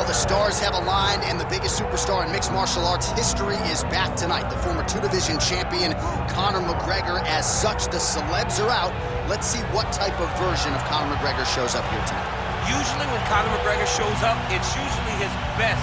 Well, the stars have aligned, and the biggest superstar in mixed martial arts history is back tonight. The former two-division champion, Conor McGregor. As such, the celebs are out. Let's see what type of version of Conor McGregor shows up here tonight. Usually when Conor McGregor shows up, it's usually his best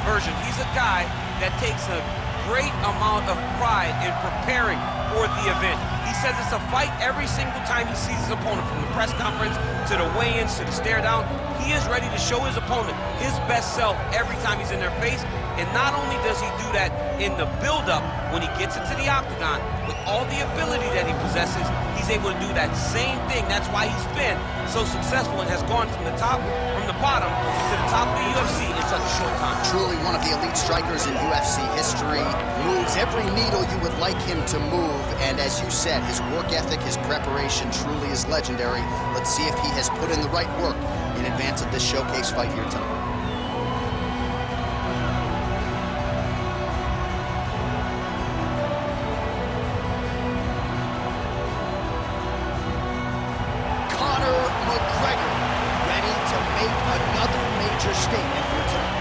version. He's a guy that takes a great amount of pride in preparing for the event. He says it's a fight every single time he sees his opponent, from the press conference to the weigh-ins to the stare down. He is ready to show his opponent his best self every time he's in their face. And not only does he do that in the build-up when he gets into the octagon, with all the ability that he possesses, he's able to do that same thing. That's why he's been so successful and has gone from the bottom to the top of the UFC in such a short time. Truly one of the elite strikers in UFC history. Moves every needle you would like him to move. And as you said, his work ethic, his preparation truly is legendary. Let's see if he has put in the right work in advance of this showcase fight here tonight. Conor McGregor, ready to make another major statement here tonight.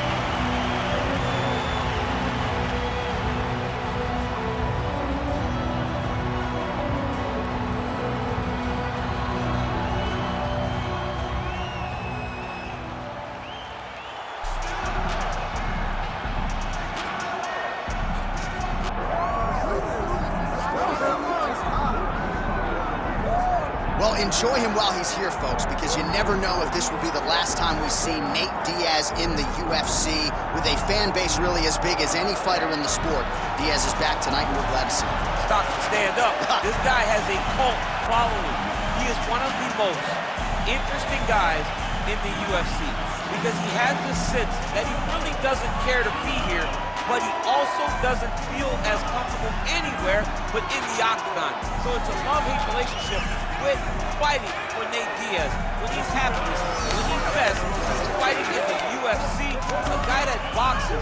Well, enjoy him while he's here, folks, because you never know if this will be the last time we see Nate Diaz in the UFC. With a fan base really as big as any fighter in the sport, Diaz is back tonight, and we're glad to see him. Stop and stand up. This guy has a cult following. He is one of the most interesting guys in the UFC because he has this sense that he really doesn't care to be here, but he also doesn't feel as comfortable anywhere but in the octagon. So it's a love-hate relationship with fighting for Nate Diaz. When he's happiest, when he's best, he's fighting in the UFC. A guy that boxes,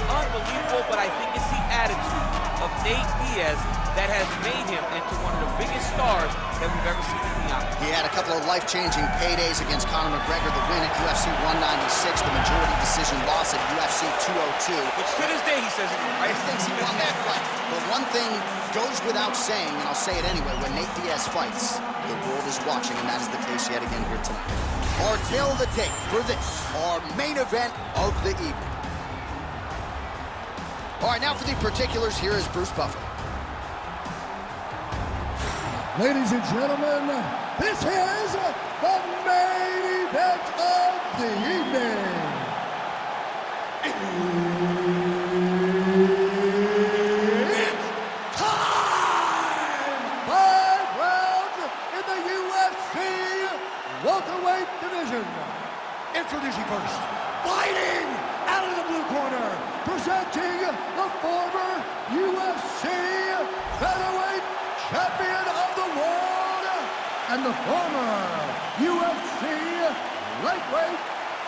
unbelievable, but I think it's the attitude of Nate Diaz that has made him into one of the biggest stars that we've ever seen in the octagon. He had a couple of life-changing paydays against Conor McGregor, the win at UFC 196, the majority decision loss at UFC 202. Which to this day he says he thinks he won that fight. But one thing goes without saying, and I'll say it anyway, when Nate Diaz fights, the world is watching, and that is the case yet again here tonight. Our tale of the tape for this, our main event of the evening. All right, now for the particulars, here is Bruce Buffer. Ladies and gentlemen, this is the main event of the evening. It's time! 5 rounds in the UFC welterweight division. Introducing first, fighting out of the blue corner, presenting the former UFC featherweight champion of the world and the former UFC lightweight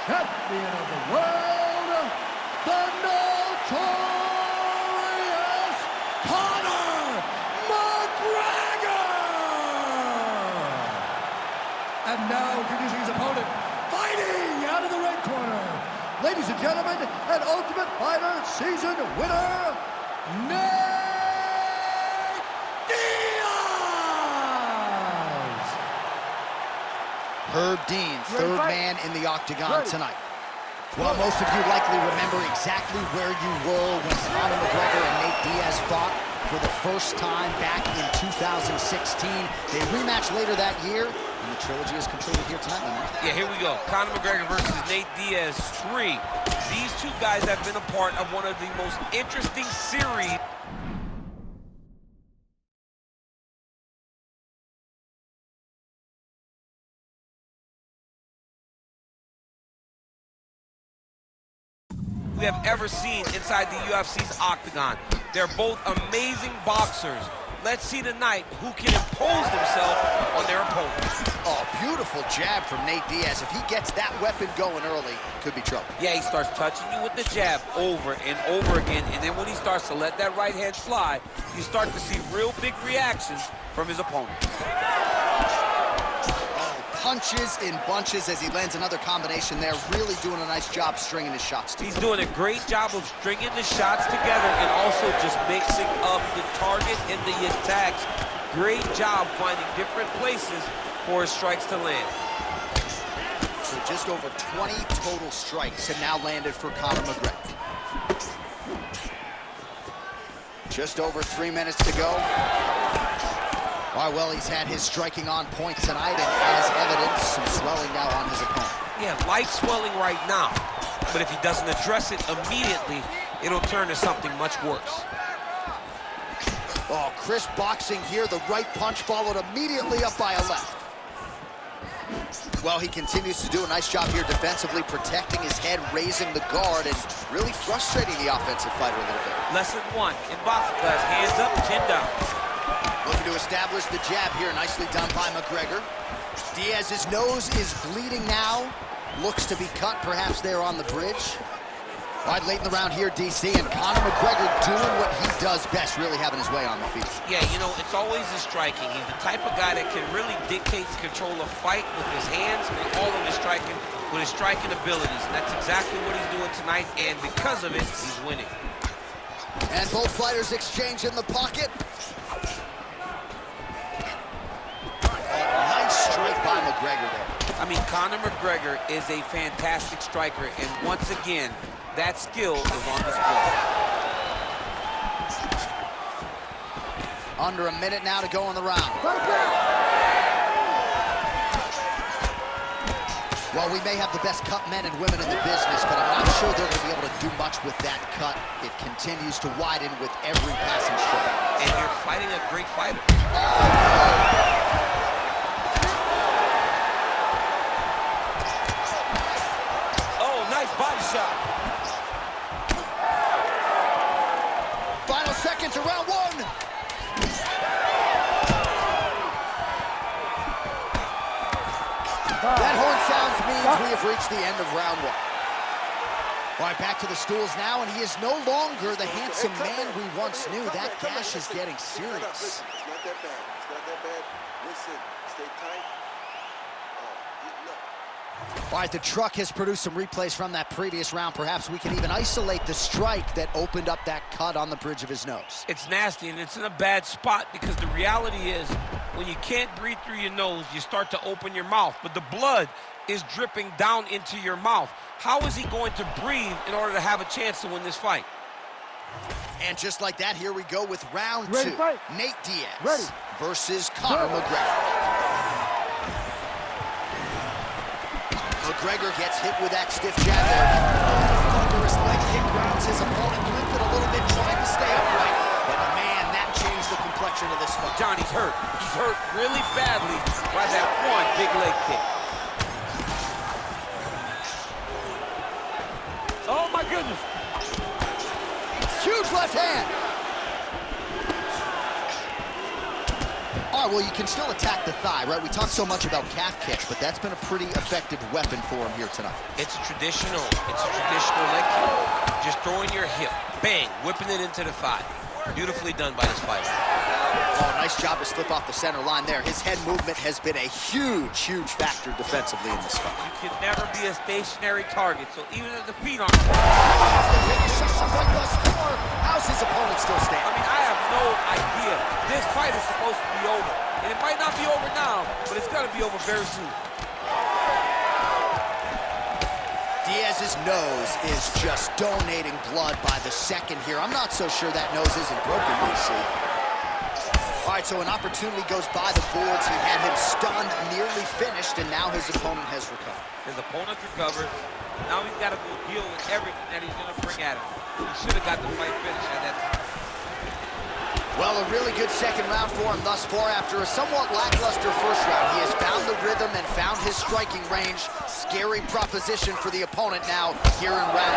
champion of the world, the notorious Conor McGregor! And now introducing his opponent, fighting out of the red corner, ladies and gentlemen, an Ultimate Fighter season winner, Nate Diaz! Herb Dean, third man in the octagon tonight. Well, most of you likely remember exactly where you were when Conor McGregor and Nate Diaz fought for the first time back in 2016. They rematched later that year, and the trilogy is completed here tonight, man. Yeah, here we go. Conor McGregor versus Nate Diaz 3. These two guys have been a part of one of the most interesting series. We have ever seen inside the UFC's octagon. They're both amazing boxers. Let's see tonight who can impose themselves on their opponents. Oh, beautiful jab from Nate Diaz. If he gets that weapon going early, could be trouble. Yeah, he starts touching you with the jab over and over again, and then when he starts to let that right hand fly, you start to see real big reactions from his opponent. Oh, punches in bunches as he lands another combination there. Really doing a nice job stringing his shots together. He's doing a great job of stringing the shots together and also just mixing up the target and the attacks. Great job finding different places for his strikes to land. So just over 20 total strikes have now landed for Conor McGregor. Just over 3 minutes to go. All right, well, he's had his striking on point tonight, and as evidence, some swelling now on his opponent. Yeah, light swelling right now, but if he doesn't address it immediately, it'll turn to something much worse. Oh, crisp boxing here. The right punch followed immediately up by a left. Well, he continues to do a nice job here defensively, protecting his head, raising the guard, and really frustrating the offensive fighter a little bit. Lesson 1 in boxing class, hands up, chin down. Looking to establish the jab here, nicely done by McGregor. Diaz's nose is bleeding now. Looks to be cut, perhaps there on the bridge. All right, late in the round here, DC, and Conor McGregor doing what he does best, really having his way on the feet. Yeah, you know, it's always the striking. He's the type of guy that can really dictate and control a fight with his hands and all of his striking, with his striking abilities. And that's exactly what he's doing tonight, and because of it, he's winning. And both fighters exchange in the pocket. Nice strike by McGregor there. I mean, Conor McGregor is a fantastic striker, and once again, that skill is on display. Under a minute now to go in the round. Well, we may have the best cut men and women in the business, but I'm not sure they're going to be able to do much with that cut. It continues to widen with every passing strike. And you're fighting a great fighter. Oh, nice body shot. Final seconds of round 1. That horn sounds means we have reached the end of round 1. All right, back to the stools now, and he is no longer the handsome man we once knew. That gash is getting serious. It's not that bad. It's not that bad. Listen, stay tight. All right, the truck has produced some replays from that previous round. Perhaps we can even isolate the strike that opened up that cut on the bridge of his nose. It's nasty, and it's in a bad spot because the reality is when you can't breathe through your nose, you start to open your mouth, but the blood is dripping down into your mouth. How is he going to breathe in order to have a chance to win this fight? And just like that, here we go with round 2. Nate Diaz versus Conor McGregor. McGregor gets hit with that stiff jab there. Thunderous leg kick grounds his opponent, limping a little bit, trying to stay upright. But man, that changed the complexion of this fight. Johnny's hurt. He's hurt really badly by that one big leg kick. Oh my goodness. Huge left hand. All right, well, you can still attack the thigh, right? We talk so much about calf kicks, but that's been a pretty effective weapon for him here tonight. It's a traditional leg kick. Just throwing your hip, bang, whipping it into the thigh. Beautifully done by this fighter. Oh, nice job to slip off the center line there. His head movement has been a huge factor defensively in this fight. You can never be a stationary target, so even if the feet aren't... How's his opponent still standing? I mean, I have no idea. This fight is supposed to be over. And it might not be over now, but it's going to be over very soon. Diaz's nose is just donating blood by the second here. I'm not so sure that nose isn't broken, DC. All right, so an opportunity goes by the boards. He had him stunned, nearly finished, and now his opponent has recovered. His opponent's recovered. Now he's got to go deal with everything that he's going to bring at him. He should have got the fight finished at that time. Well, a really good second round for him thus far. After a somewhat lackluster first round, he has found the rhythm and found his striking range. Scary proposition for the opponent now here in round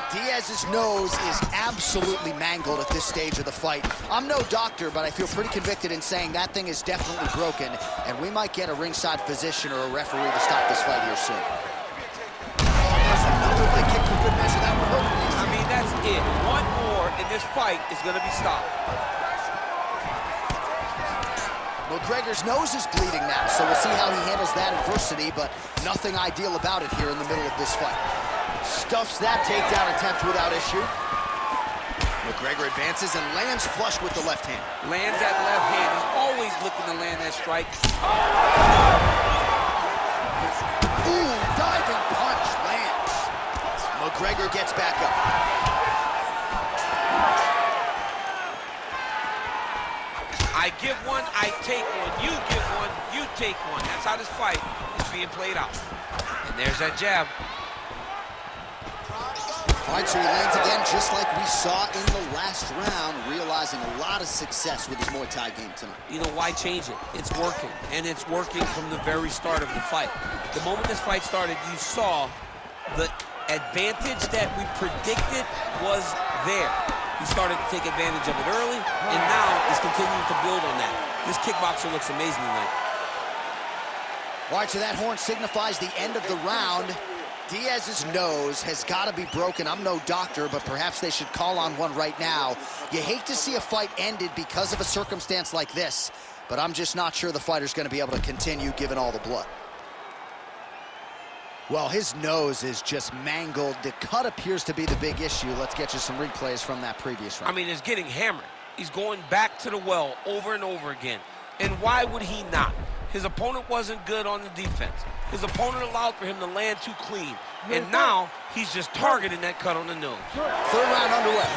2. Diaz's nose is absolutely mangled at this stage of the fight. I'm no doctor, but I feel pretty convicted in saying that thing is definitely broken, and we might get a ringside physician or a referee to stop this fight here soon. There's another leg kick for good measure. That one hurt. I mean, that's it. One more, and this fight is going to be stopped. McGregor's nose is bleeding now, so we'll see how he handles that adversity, but nothing ideal about it here in the middle of this fight. Stuffs that takedown attempt without issue. McGregor advances and lands flush with the left hand. Lands that left hand. He's always looking to land that strike. Ooh, diving punch lands. McGregor gets back up. I give one, I take one. You give one, you take one. That's how this fight is being played out. And there's that jab. All right, so he lands again, just like we saw in the last round, realizing a lot of success with his Muay Thai game tonight. You know, why change it? It's working, and it's working from the very start of the fight. The moment this fight started, you saw the advantage that we predicted was there. He started to take advantage of it early, and now he's continuing to build on that. This kickboxer looks amazing tonight. All right, so that horn signifies the end of the round. Diaz's nose has got to be broken. I'm no doctor, but perhaps they should call on one right now. You hate to see a fight ended because of a circumstance like this, but I'm just not sure the fighter's going to be able to continue given all the blood. Well, his nose is just mangled. The cut appears to be the big issue. Let's get you some replays from that previous round. I mean, it's getting hammered. He's going back to the well over and over again. And why would he not? His opponent wasn't good on the defense. His opponent allowed for him to land too clean. And now he's just targeting that cut on the nose. Third round underway.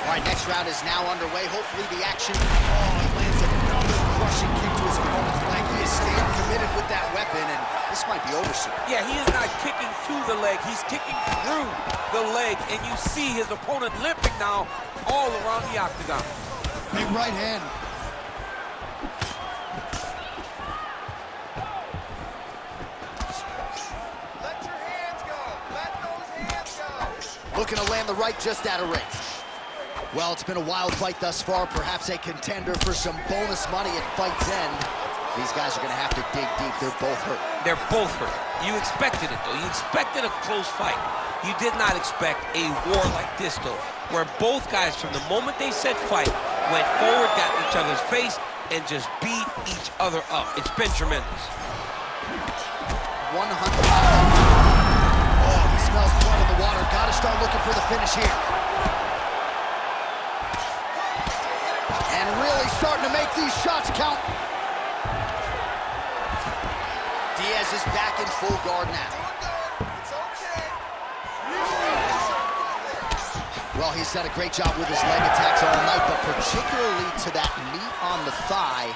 All right, next round is now underway. Hopefully the action. Oh, he lands another crushing kick to his opponent's leg. He is staying committed with that weapon, and this might be over soon. Yeah, he is not kicking to the leg. He's kicking through the leg, and you see his opponent limping now all around the octagon. Big right hand. Let your hands go. Let those hands go. Looking to land the right just out of range. Well, it's been a wild fight thus far. Perhaps a contender for some bonus money at fight's end. These guys are going to have to dig deep. They're both hurt. They're both hurt. You expected it, though. You expected a close fight. You did not expect a war like this, though, where both guys, from the moment they said fight, went forward, got in each other's face, and just beat each other up. It's been tremendous. 100. Oh, he smells blood in the water. Got to start looking for the finish here. And really starting to make these shots count. Diaz is back in full guard now. It's okay. Well, he's done a great job with his leg attacks all night, but particularly to that knee on the thigh,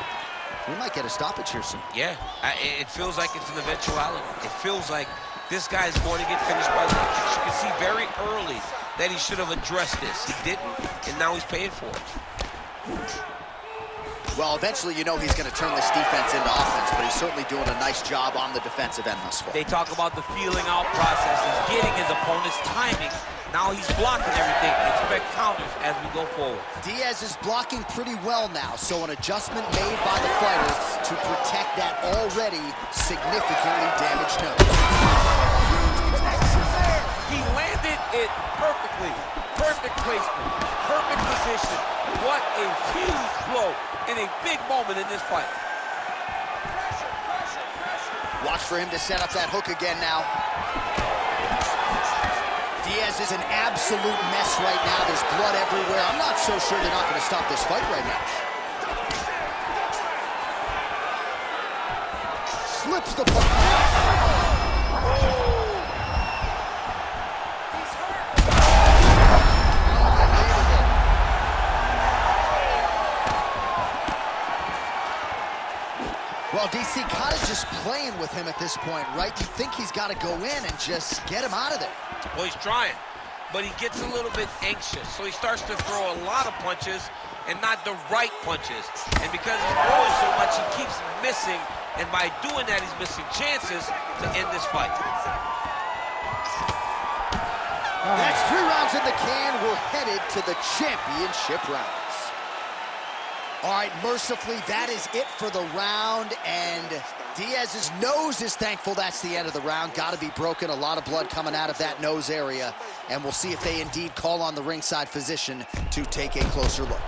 we might get a stoppage here soon. Yeah, it feels like it's an eventuality. It feels like this guy's going to get finished by legs. You can see very early that he should have addressed this. He didn't, and now he's paying for it. Well, eventually, you know he's going to turn this defense into offense, but he's certainly doing a nice job on the defensive end thus far. They talk about the feeling out process. He's getting his opponent's timing. Now he's blocking everything. Expect counters as we go forward. Diaz is blocking pretty well now, so an adjustment made by the fighter to protect that already significantly damaged nose. He landed it perfectly. Perfect placement. Perfect position. What a huge blow in a big moment in this fight. Watch for him to set up that hook again now. Diaz is an absolute mess right now. There's blood everywhere. I'm not so sure they're not going to stop this fight right now. Slips the punch. Well, DC kind of just playing with him at this point, right? You think he's got to go in and just get him out of there. Well, he's trying, but he gets a little bit anxious, so he starts to throw a lot of punches and not the right punches. And because he's throwing so much, he keeps missing, and by doing that, he's missing chances to end this fight. That's 3 rounds in the can. We're headed to the championship rounds. All right, mercifully, that is it for the round, and Diaz's nose is thankful that's the end of the round. Got to be broken. A lot of blood coming out of that nose area, and we'll see if they indeed call on the ringside physician to take a closer look.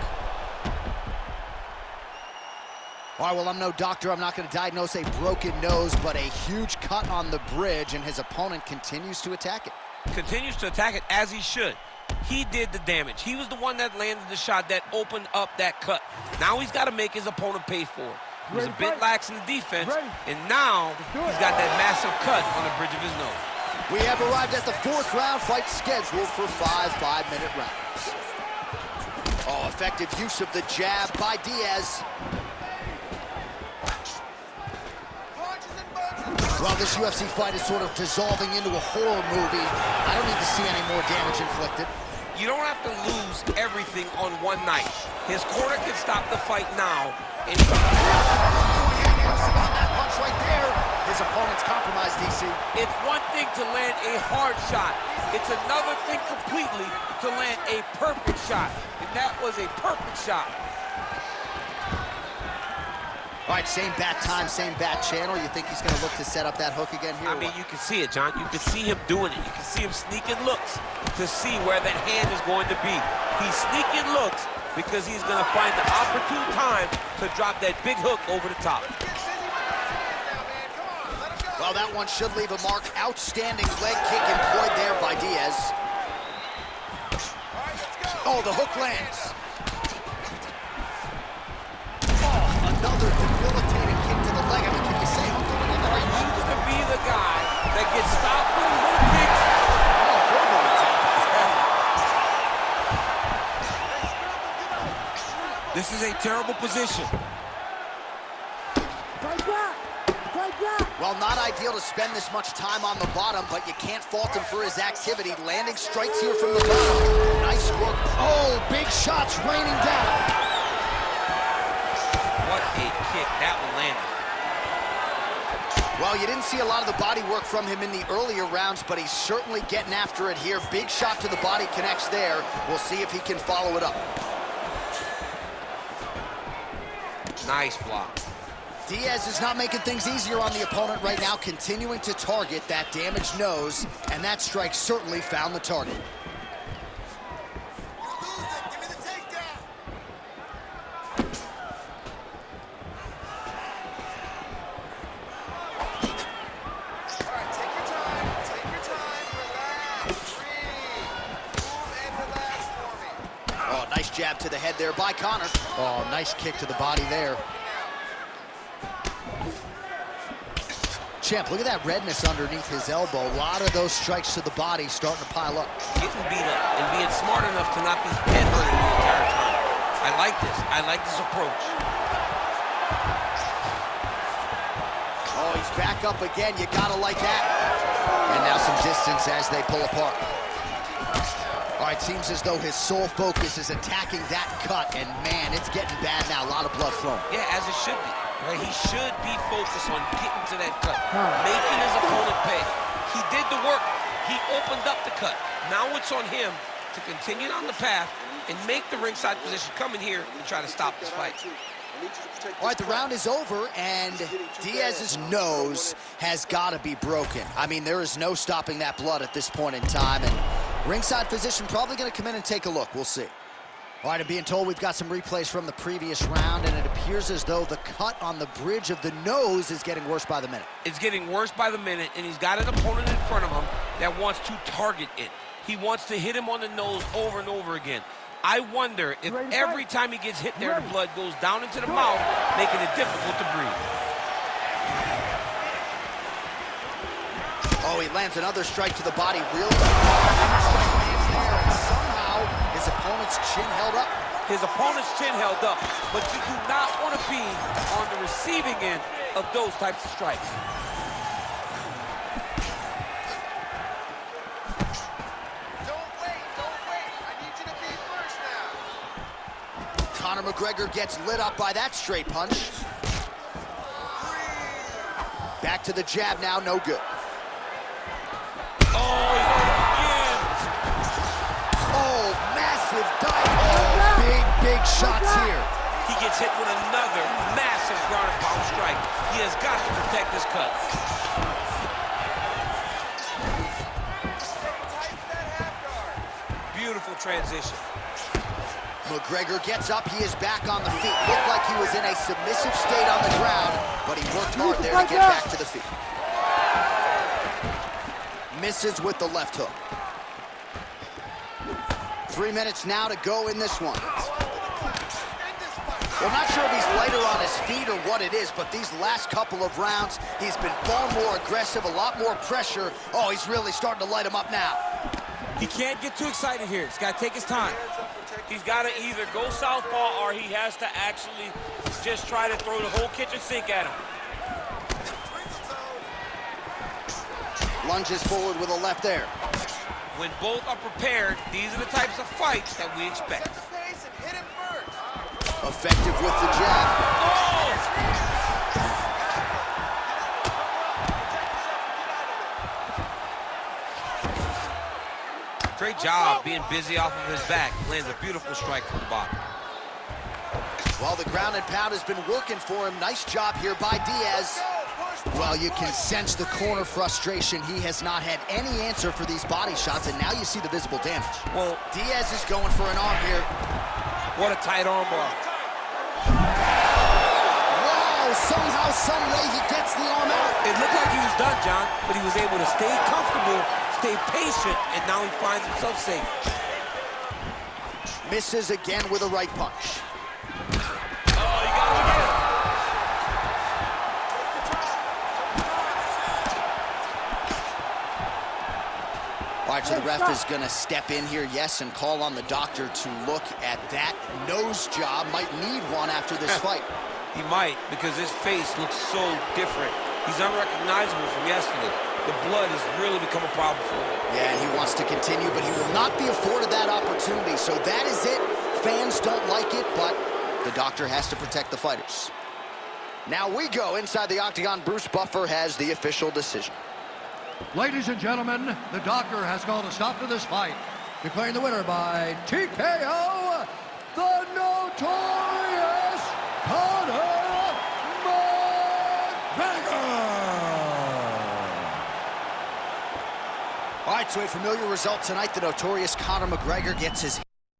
All right, well, I'm no doctor. I'm not going to diagnose a broken nose, but a huge cut on the bridge, and his opponent continues to attack it. Continues to attack it as he should. He did the damage. He was the one that landed the shot that opened up that cut. Now he's got to make his opponent pay for it. He was a bit lax in the defense, and now he's got that massive cut on the bridge of his nose. We have arrived at the 4th round fight scheduled for 5 5-minute rounds. Oh, effective use of the jab by Diaz. Well, this UFC fight is sort of dissolving into a horror movie. I don't need to see any more damage inflicted. You don't have to lose everything on one night. His corner can stop the fight now. And that punch right there. His opponent's compromised, DC. It's one thing to land a hard shot. It's another thing completely to land a perfect shot. And that was a perfect shot. All right, same bat time, same bat channel. You think he's going to look to set up that hook again here? I mean, you can see it, John. You can see him doing it. You can see him sneaking looks to see where that hand is going to be. He's sneaking looks because he's going to find the opportune time to drop that big hook over the top. Well, that one should leave a mark. Outstanding leg kick employed there by Diaz. Oh, the hook lands. Another debilitating kick to the leg. I mean, can you say Hunter whenever He used to be the guy that gets stopped with hook kicks. This is a terrible position. Well, not ideal to spend this much time on the bottom, but you can't fault him for his activity. Landing strikes here from the bottom. Nice work. Oh, big shots raining down. What a kick. That one landed. Well, you didn't see a lot of the body work from him in the earlier rounds, but he's certainly getting after it here. Big shot to the body connects there. We'll see if he can follow it up. Nice block. Diaz is not making things easier on the opponent right now, continuing to target that damaged nose, and that strike certainly found the target. Nice jab to the head there by Conor. Oh, nice kick to the body there. Champ, look at that redness underneath his elbow. A lot of those strikes to the body starting to pile up. Getting beat up and being smart enough to not be head-hurting the entire time. I like this. I like this approach. Oh, he's back up again. You gotta like that. And now some distance as they pull apart. All right, seems as though his sole focus is attacking that cut, and man, it's getting bad now. A lot of blood flowing. Yeah, as it should be. Right? He should be focused on getting to that cut, making his opponent pay. He did the work. He opened up the cut. Now it's on him to continue on the path and make the ringside position, come in here and try to stop this fight. All right, the round is over, and Diaz's nose has got to be broken. I mean, there is no stopping that blood at this point in time, and ringside physician probably going to come in and take a look. We'll see. All right, I'm being told we've got some replays from the previous round, and it appears as though the cut on the bridge of the nose is getting worse by the minute. It's getting worse by the minute, and he's got an opponent in front of him that wants to target it. He wants to hit him on the nose over and over again. I wonder if every time he gets hit there, the blood goes down into the mouth, making it difficult to breathe. Oh, he lands another strike to the body. Real strike lands there, and somehow his opponent's chin held up. His opponent's chin held up, but you do not want to be on the receiving end of those types of strikes. Conor McGregor gets lit up by that straight punch. Back to the jab now, no good. Oh, he's hurt again. Oh, massive dive. Oh, big shots here. He gets hit with another massive ground and pound strike. He has got to protect this cut. Beautiful transition. McGregor gets up, he is back on the feet. Looked like he was in a submissive state on the ground, but he worked hard there to get back to the feet. Misses with the left hook. 3 minutes now to go in this one. Well, not sure if he's lighter on his feet or what it is, but these last couple of rounds, he's been far more aggressive, a lot more pressure. Oh, he's really starting to light him up now. He can't get too excited here. He's got to take his time. He's got to either go southpaw or he has to actually just try to throw the whole kitchen sink at him. Lunges forward with a left there. When both are prepared, these are the types of fights that we expect. Effective with the jab. Oh! Great job being busy off of his back. Lands a beautiful strike from the bottom. Well, the ground and pound has been working for him. Nice job here by Diaz. Well, you can sense the corner frustration. He has not had any answer for these body shots, and now you see the visible damage. Well, Diaz is going for an arm here. What a tight arm bar. Wow, somehow, some way he gets the arm out. It looked like he was done, John, but he was able to stay comfortable, stay patient, and now he finds himself safe. Misses again with a right punch. All right, so the ref is going to step in here, yes, and call on the doctor to look at that nose job. Might need one after this fight. He might, because his face looks so different. He's unrecognizable from yesterday. The blood has really become a problem for him. Yeah, and he wants to continue, but he will not be afforded that opportunity. So that is it. Fans don't like it, but the doctor has to protect the fighters. Now we go inside the octagon. Bruce Buffer has the official decision. Ladies and gentlemen, the doctor has called a stop to this fight, declaring the winner by TKO, the notorious Conor McGregor. All right, so a familiar result tonight. The notorious Conor McGregor gets his